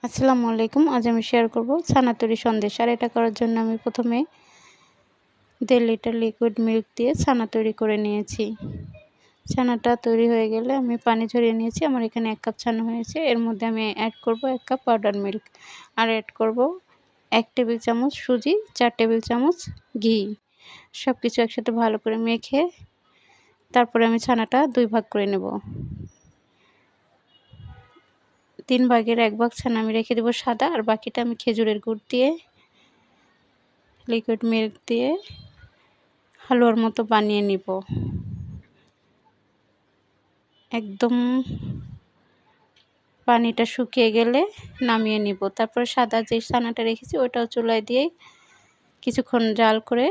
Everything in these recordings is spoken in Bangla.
আসসালামু আলাইকুম। আজ আমি শেয়ার করব ছানা তৈরি সন্দেশ। আর এটা করার জন্য আমি প্রথমে 1.5 লিটার লিকুইড মিল্ক দিয়ে ছানা তৈরি করে নিয়েছি। ছানাটা তৈরি হয়ে গেলে আমি পানি ঝরিয়ে নিয়েছি। আমার এখানে 1 কাপ ছানা হয়েছে। এর মধ্যে আমি অ্যাড করব 1 কাপ পাউডার মিল্ক আর অ্যাড করব 1 টেবিল চামচ সুজি, 4 টেবিল চামচ ঘি। সবকিছু একসাথে ভালো করে মেখে তারপরে আমি ছানাটা 2 ভাগ করে নেব। 3 ভাগের 1 ভাগ ছানা আমি রেখে দেবো সাদা, আর বাকিটা আমি খেজুরের গুড় দিয়ে লিকুইড মিল্ক দিয়ে হালুয়ার মতো বানিয়ে নিব। একদম পানিটা শুকিয়ে গেলে নামিয়ে নিব। তারপরে সাদা যে ছানাটা রেখেছি ওটাও চুলায় দিয়ে কিছুক্ষণ জাল করে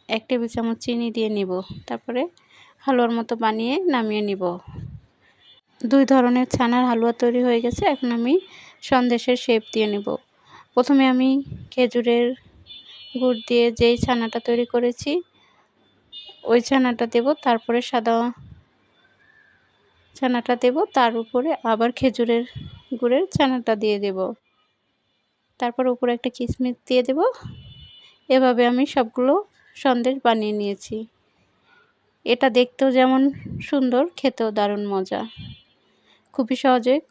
1 টেবিল চামচ চিনি দিয়ে নিব। তারপরে হালুয়ার মতো বানিয়ে নামিয়ে নিব। 2 ধরনের ছানার হালুয়া তৈরি হয়ে গেছে। এখন আমি সন্দেশের শেপ দিয়ে নিব। প্রথমে আমি খেজুরের গুড় দিয়ে যেই ছানাটা তৈরি করেছি ওই ছানাটা দেব, তারপরে সাদা ছানাটা দেব, তার উপরে আবার খেজুরের গুড়ের ছানাটা দিয়ে দেব, তারপর উপরে একটা কিশমিশ দিয়ে দেব। এভাবে আমি সবগুলো সন্দেশ বানিয়ে নিয়েছি। এটা দেখতেও যেমন সুন্দর, খেতেও দারুণ মজা। খুবই সহজে